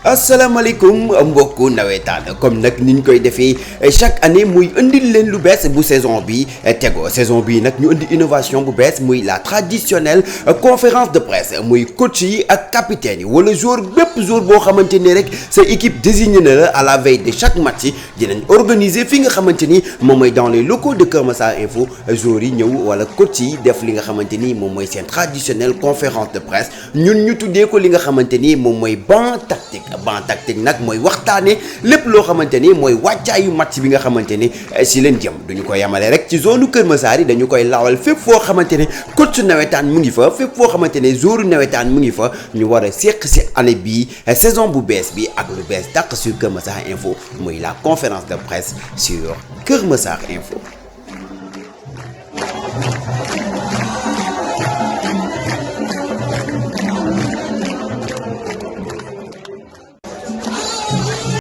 asalaamaaleykum mbokku nawetaan comme nag niñ koy defee chaque année muy indil leen lu bees bu saison bi tego saison bi nag ñu indi innovation bu bees muy la traditionnelle conférence de presse muy coach yi ak capitaine yi wala joueur bépp joueur boo xamante ni rek sa équipe désigné na la à la veille de chaque match yi dinañ organiser fi nga xamante ni moom mooy dans les locaux de Kër Massar Info joueurs yi ñëw wala coach yi def li nga xamante ni moom mooy seen traditionnelle conférence de presse ñun ñu tuddee ko li nga xamante ni moom mooy banc tactique nag mooy waxtaane lépp loo xamante ni mooy wàccaayu match bi nga xamante ni si leen jëm duñu ko yemale rek ci zone Kër Massar yi dañu koy lawal fépp foo xamante ne coach nawetaan mu ngi fa fépp foo xamante ne joueur nawetaan mu ngi fa ñu war a seq si année bii saison bu bees bi ak lu bees dàq sur Kër Massar Info muy la conférence de presse sur Kër Massar Info.